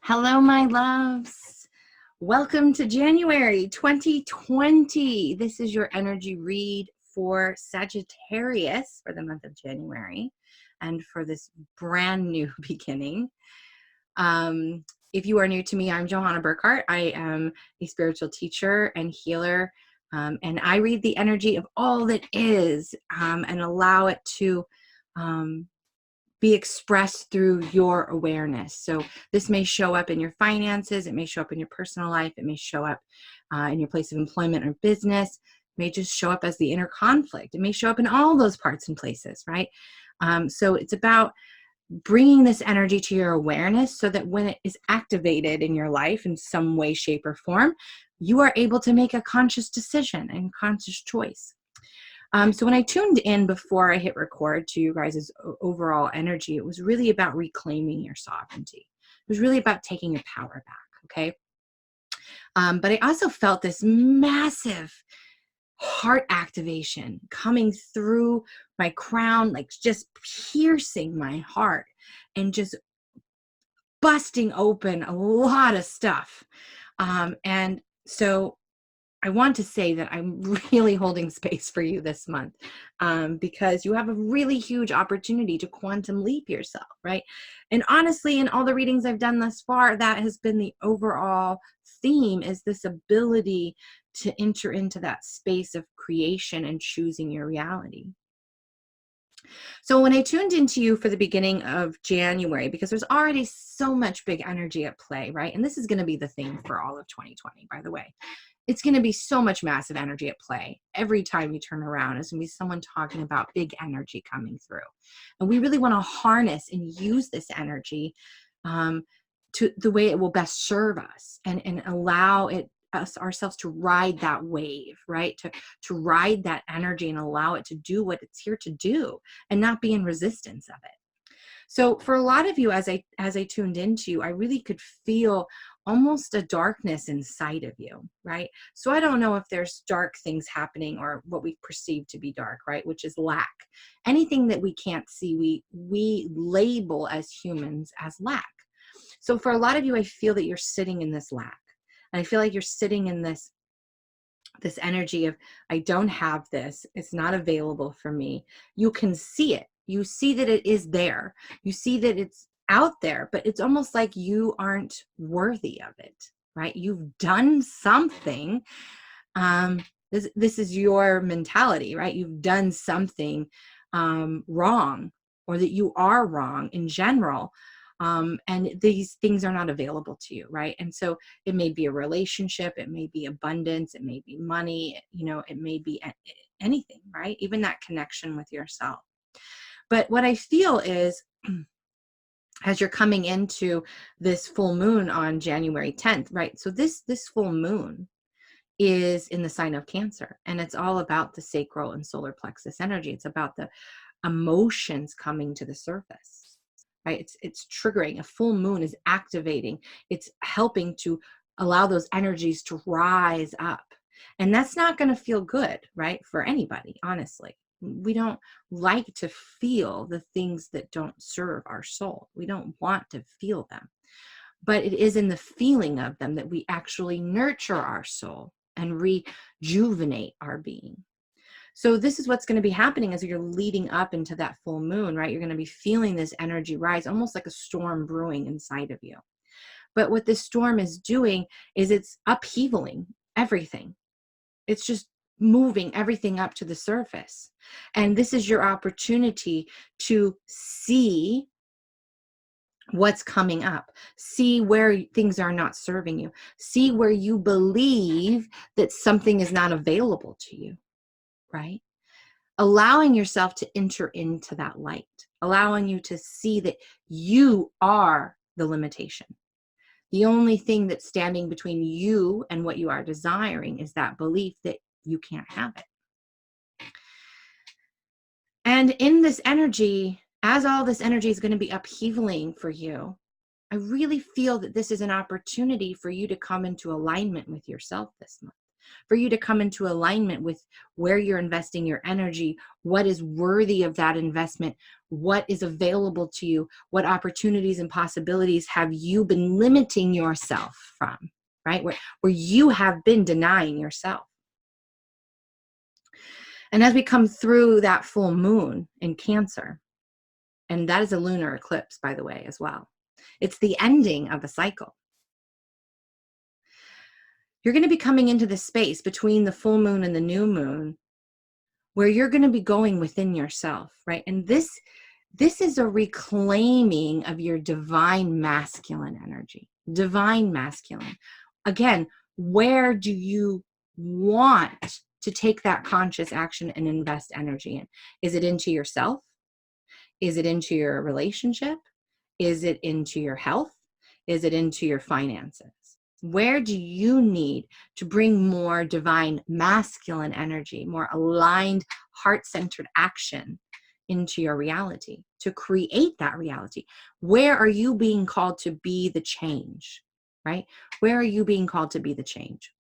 Hello, my loves. Welcome to January 2020. This is your energy read for Sagittarius for the month of January and for this brand new beginning. If you are new to me, I'm Johanna Burkhardt. I am a spiritual teacher and healer, and I read the energy of all that is and allow it to be expressed through your awareness. So this may show up in your finances, it may show up in your personal life, it may show up in your place of employment or business, it may just show up as the inner conflict. It may show up in all those parts and places, right? So it's about bringing this energy to your awareness so that when it is activated in your life in some way, shape, or form, you are able to make a conscious decision and conscious choice. So when I tuned in before I hit record to you guys' overall energy, it was really about reclaiming your sovereignty. It was really about taking your power back, okay? But I also felt this massive heart activation coming through my crown, like just piercing my heart and just busting open a lot of stuff. And so I want to say that I'm really holding space for you this month because you have a really huge opportunity to quantum leap yourself, right? And honestly, in all the readings I've done thus far, that has been the overall theme, is this ability to enter into that space of creation and choosing your reality. So when I tuned into you for the beginning of January, because there's already so much big energy at play, right? And this is going to be the theme for all of 2020, by the way. It's going to be so much massive energy at play. Every time you turn around, it's going to be someone talking about big energy coming through. And we really want to harness and use this energy to the way it will best serve us and allow ourselves to ride that wave, right? To ride that energy and allow it to do what it's here to do and not be in resistance of it. So for a lot of you, as I tuned into you, I really could feel almost a darkness inside of you, right? So I don't know if there's dark things happening or what we perceive to be dark, right? Which is lack. Anything that we can't see, we label as humans as lack. So for a lot of you, I feel that you're sitting in this lack. And I feel like you're sitting in this energy of, I don't have this. It's not available for me. You can see it. You see that it is there. You see that it's out there, but it's almost like you aren't worthy of it, right? You've done something. This is your mentality, right? You've done something wrong, or that you are wrong in general. And these things are not available to you, right? And so it may be a relationship, it may be abundance, it may be money, it may be anything, right? Even that connection with yourself. But what I feel is, as you're coming into this full moon on January 10th, right? So this full moon is in the sign of Cancer, and it's all about the sacral and solar plexus energy. It's about the emotions coming to the surface, right? It's triggering. A full moon is activating. It's helping to allow those energies to rise up. And that's not going to feel good, right? For anybody, honestly. We don't like to feel the things that don't serve our soul. We don't want to feel them. But it is in the feeling of them that we actually nurture our soul and rejuvenate our being. So this is what's going to be happening as you're leading up into that full moon, right? You're going to be feeling this energy rise, almost like a storm brewing inside of you. But what this storm is doing is it's upheavaling everything. It's just moving everything up to the surface. And this is your opportunity to see what's coming up, see where things are not serving you, see where you believe that something is not available to you, right? Allowing yourself to enter into that light, allowing you to see that you are the limitation. The only thing that's standing between you and what you are desiring is that belief that you can't have it. And in this energy, as all this energy is going to be upheavaling for you, I really feel that this is an opportunity for you to come into alignment with yourself this month. for you to come into alignment with where you're investing your energy, what is worthy of that investment, what is available to you, what opportunities and possibilities have you been limiting yourself from, right? Where you have been denying yourself. And as we come through that full moon in Cancer, and that is a lunar eclipse, by the way, as well. It's the ending of a cycle. You're going to be coming into the space between the full moon and the new moon where you're going to be going within yourself, right? And this is a reclaiming of your divine masculine energy. Divine masculine. Again, where do you want to take that conscious action and invest energy in? Is it into yourself? Is it into your relationship? Is it into your health? Is it into your finances? Where do you need to bring more divine masculine energy, more aligned, heart-centered action into your reality to create that reality? Where are you being called to be the change, right? Where are you being called to be the change?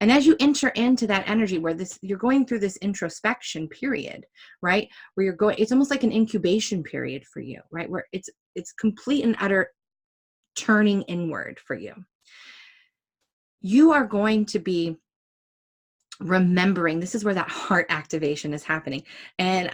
And as you enter into that energy where you're going through this introspection period, right? Where you're going, it's almost like an incubation period for you, right? Where it's complete and utter turning inward for you. You are going to be remembering, this is where that heart activation is happening. And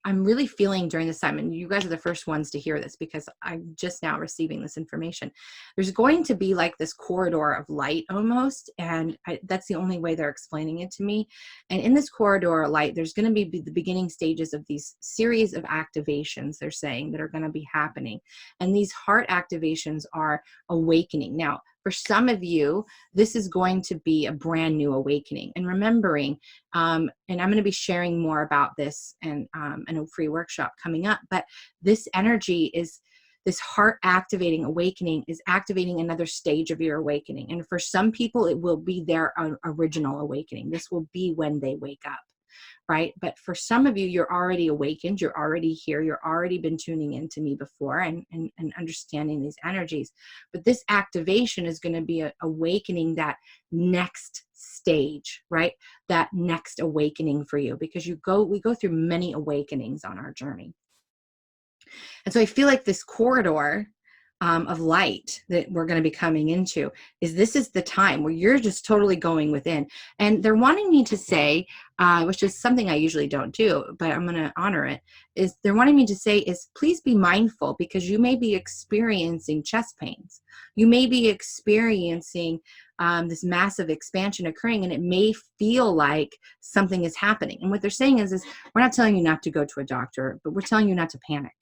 I'm really feeling during this time, and you guys are the first ones to hear this because I'm just now receiving this information. There's going to be like this corridor of light almost, and that's the only way they're explaining it to me. And in this corridor of light, there's going to be the beginning stages of these series of activations, they're saying, that are going to be happening. And these heart activations are awakening. Now, for some of you, this is going to be a brand new awakening. And remembering, and I'm going to be sharing more about this and a free workshop coming up, but this energy is, this heart activating awakening is activating another stage of your awakening. And for some people, it will be their original awakening. This will be when they wake up. Right? But for some of you, you're already awakened, you're already here, you're already been tuning into me before and understanding these energies. But this activation is going to be awakening that next stage, right? That next awakening for you, because we go through many awakenings on our journey. And so I feel like this corridor of light that we're going to be coming into this is the time where you're just totally going within. And they're wanting me to say, which is something I usually don't do, but I'm going to honor it, is they're wanting me to say is please be mindful, because you may be experiencing chest pains. You may be experiencing this massive expansion occurring, and it may feel like something is happening. And what they're saying is we're not telling you not to go to a doctor, but we're telling you not to panic.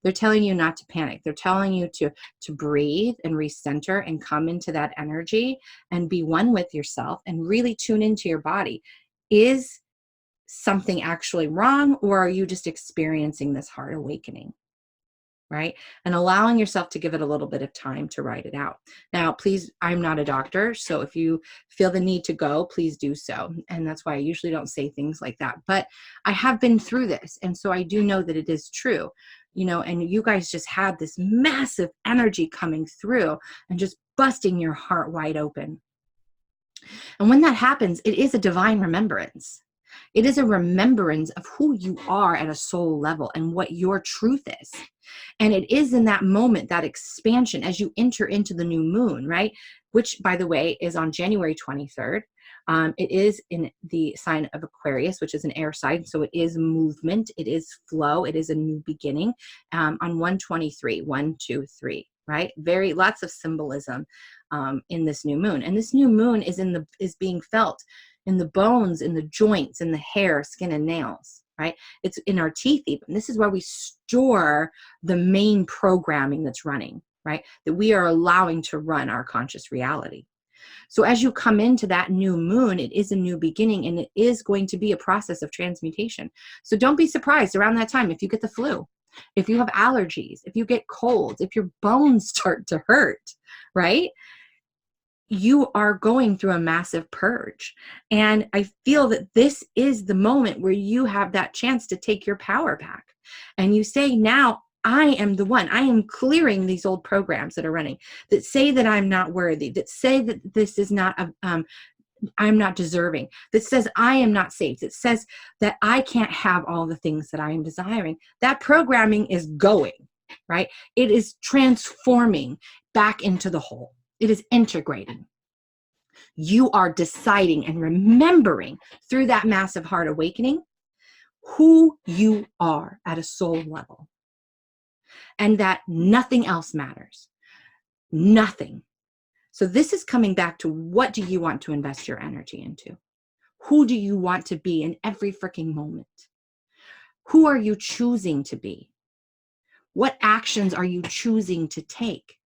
They're telling you not to panic. They're telling you to breathe and recenter and come into that energy and be one with yourself and really tune into your body. Is something actually wrong, or are you just experiencing this heart awakening? Right? And allowing yourself to give it a little bit of time to write it out. Now, please, I'm not a doctor, so if you feel the need to go, please do so. And that's why I usually don't say things like that. But I have been through this, and so I do know that it is true. And you guys just had this massive energy coming through and just busting your heart wide open. And when that happens, it is a divine remembrance. It is a remembrance of who you are at a soul level and what your truth is. And it is in that moment, that expansion, as you enter into the new moon, right? Which, by the way, is on January 23rd. It is in the sign of Aquarius, which is an air sign. So it is movement. It is flow. It is a new beginning on 123, 1, 2, 3, right? Lots of symbolism in this new moon. And this new moon is being felt in the bones, in the joints, in the hair, skin, and nails, right? It's in our teeth even. This is where we store the main programming that's running, right? That we are allowing to run our conscious reality. So as you come into that new moon, it is a new beginning, and it is going to be a process of transmutation. So don't be surprised around that time if you get the flu, if you have allergies, if you get colds, if your bones start to hurt, right? You are going through a massive purge. And I feel that this is the moment where you have that chance to take your power back. And you say, now I am the one. I am clearing these old programs that are running, that say that I'm not worthy, that say that this is not I'm not deserving, that says I am not safe, that says that I can't have all the things that I am desiring. That programming is going, right? It is transforming back into the whole. It is integrating. You are deciding and remembering through that massive heart awakening who you are at a soul level, and that nothing else matters. Nothing. So this is coming back to, what do you want to invest your energy into? Who do you want to be in every freaking moment? Who are you choosing to be? What actions are you choosing to take,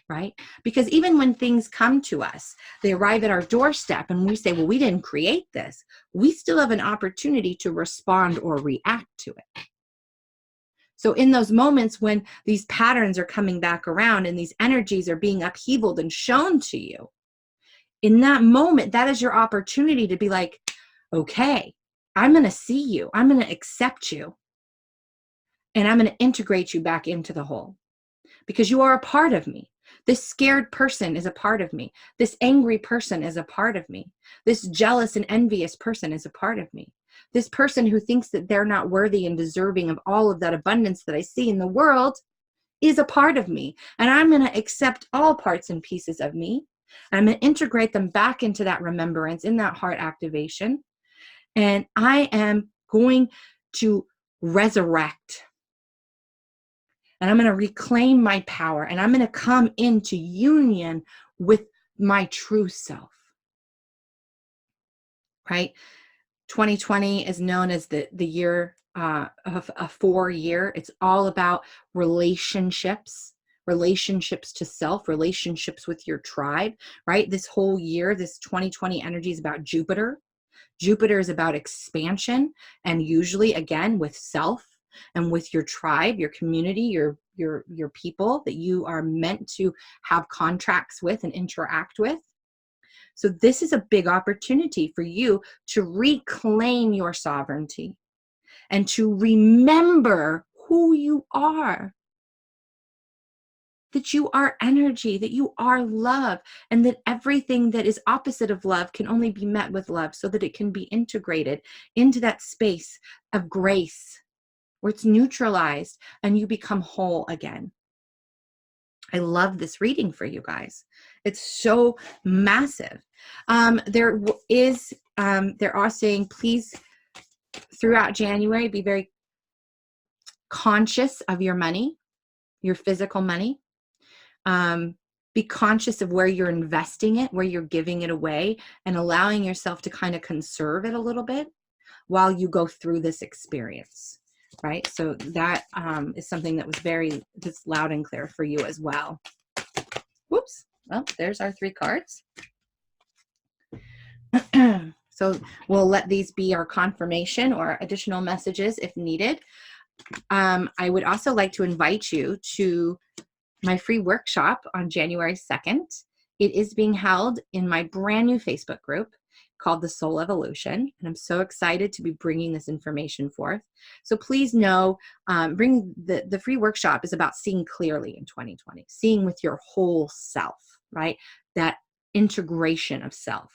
right? Because even when things come to us, they arrive at our doorstep and we say, well, we didn't create this. We still have an opportunity to respond or react to it. So in those moments when these patterns are coming back around and these energies are being upheavaled and shown to you, in that moment, that is your opportunity to be like, okay, I'm going to see you. I'm going to accept you. And I'm going to integrate you back into the whole, because you are a part of me. This scared person is a part of me. This angry person is a part of me. This jealous and envious person is a part of me. This person who thinks that they're not worthy and deserving of all of that abundance that I see in the world is a part of me. And I'm going to accept all parts and pieces of me. I'm going to integrate them back into that remembrance, in that heart activation. And I am going to resurrect. And I'm going to reclaim my power. And I'm going to come into union with my true self. Right? 2020 is known as the year of a 4 year. It's all about relationships to self, relationships with your tribe, right? This whole year, this 2020 energy is about Jupiter. Jupiter is about expansion, and usually, again, with self and with your tribe, your community, your people that you are meant to have contracts with and interact with. So this is a big opportunity for you to reclaim your sovereignty and to remember who you are. That you are energy, that you are love, and that everything that is opposite of love can only be met with love, so that it can be integrated into that space of grace where it's neutralized and you become whole again. I love this reading for you guys. It's so massive. They're saying, please, throughout January, be very conscious of your money, your physical money. Be conscious of where you're investing it, where you're giving it away, and allowing yourself to kind of conserve it a little bit while you go through this experience, right? So that is something that was that's loud and clear for you as well. Whoops. Well, there's our 3 cards. So we'll let these be our confirmation or additional messages if needed. I would also like to invite you to my free workshop on January 2nd. It is being held in my brand new Facebook group called The Soul Evolution. And I'm so excited to be bringing this information forth. So please know, bring the free workshop is about seeing clearly in 2020, seeing with your whole self, right? That integration of self.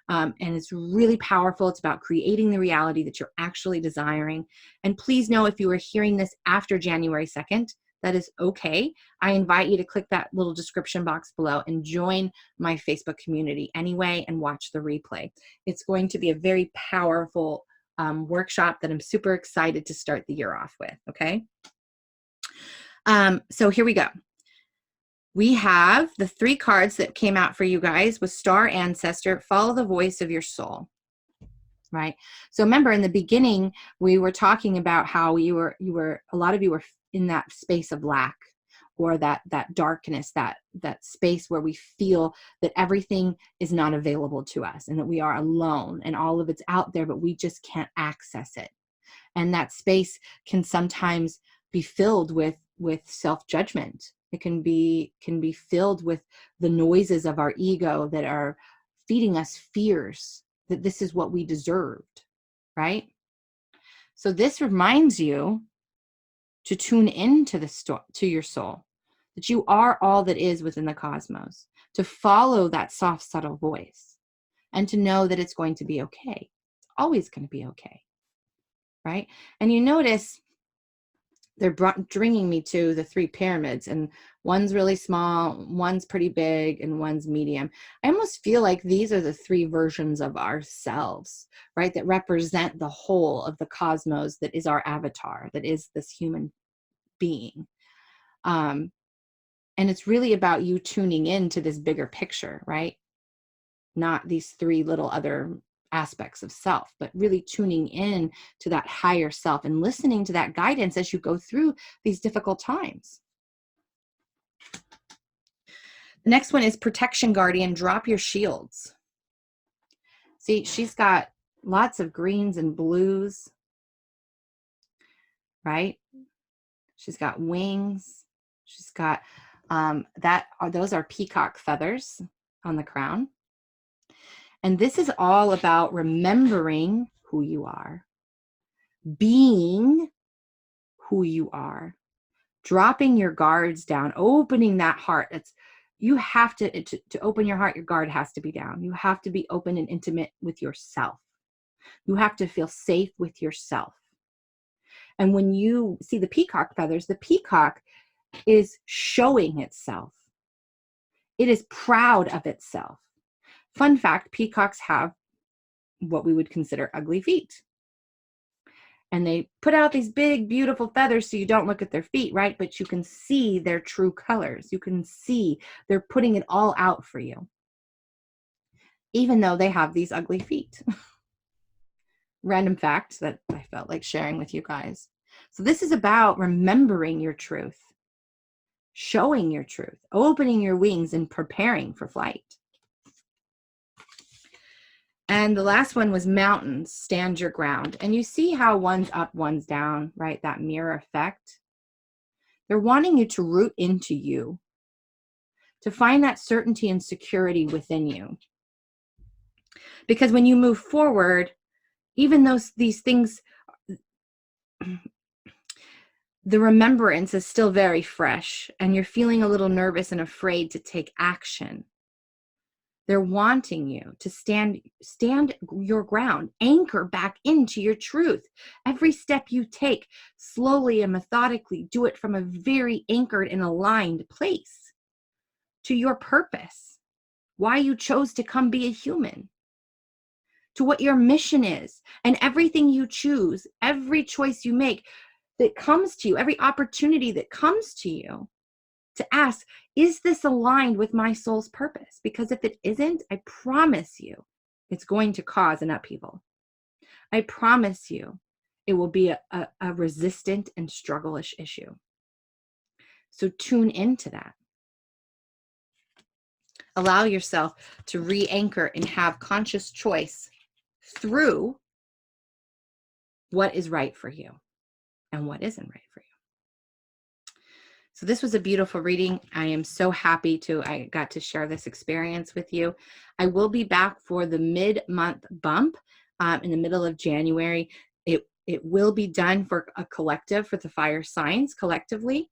And it's really powerful. It's about creating the reality that you're actually desiring. And please know, if you are hearing this after January 2nd, that is okay. I invite you to click that little description box below and join my Facebook community anyway and watch the replay. It's going to be a very powerful workshop that I'm super excited to start the year off with, okay? So here we go. We have the 3 cards that came out for you guys with Star Ancestor, follow the voice of your soul. Right. So remember, in the beginning, we were talking about how a lot of you were in that space of lack, or that darkness, that space where we feel that everything is not available to us and that we are alone and all of it's out there, but we just can't access it. And that space can sometimes be filled with self-judgment. It can be filled with the noises of our ego that are feeding us fears that this is what we deserved, right? So this reminds you to tune into to your soul, that you are all that is within the cosmos, to follow that soft, subtle voice, and to know that it's going to be okay. It's always going to be okay, right? And you notice they're bringing me to the 3 pyramids, and one's really small, one's pretty big, and one's medium. I almost feel like these are the 3 versions of ourselves, right? That represent the whole of the cosmos that is our avatar, that is this human being. And it's really about you tuning into this bigger picture, right? Not these 3 little other aspects of self, but really tuning in to that higher self and listening to that guidance as you go through these difficult times. The next one is protection guardian. Drop your shields. See, she's got lots of greens and blues, right? She's got wings. She's got those are peacock feathers on the crown. And this is all about remembering who you are, being who you are, dropping your guards down, opening that heart. You have to open your heart, your guard has to be down. You have to be open and intimate with yourself. You have to feel safe with yourself. And when you see the peacock feathers, the peacock is showing itself. It is proud of itself. Fun fact, peacocks have what we would consider ugly feet. And they put out these big, beautiful feathers so you don't look at their feet, right? But you can see their true colors. You can see they're putting it all out for you, even though they have these ugly feet. Random fact that I felt like sharing with you guys. So this is about remembering your truth, showing your truth, opening your wings, and preparing for flight. And the last one was mountains, stand your ground. And you see how one's up, one's down, right? That mirror effect. They're wanting you to root into you, to find that certainty and security within you. Because when you move forward, even though these things, the remembrance is still very fresh and you're feeling a little nervous and afraid to take action. They're wanting you to stand your ground, anchor back into your truth. Every step you take, slowly and methodically, do it from a very anchored and aligned place to your purpose, why you chose to come be a human, to what your mission is, and everything you choose, every choice you make that comes to you, every opportunity that comes to you, to ask, is this aligned with my soul's purpose? Because if it isn't, I promise you, it's going to cause an upheaval. I promise you, it will be a resistant and struggle-ish issue. So tune into that. Allow yourself to re-anchor and have conscious choice through what is right for you and what isn't right for you. So this was a beautiful reading. I am so happy I got to share this experience with you. I will be back for the mid-month bump in the middle of January. It will be done for a collective, for the fire signs collectively.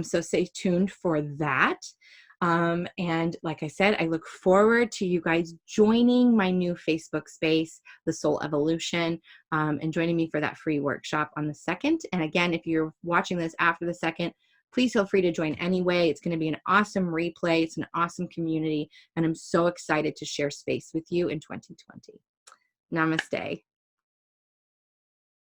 So stay tuned for that. And like I said, I look forward to you guys joining my new Facebook space, The Soul Evolution, and joining me for that free workshop on the 2nd. And again, if you're watching this after the 2nd, please feel free to join anyway. It's going to be an awesome replay. It's an awesome community. And I'm so excited to share space with you in 2020. Namaste.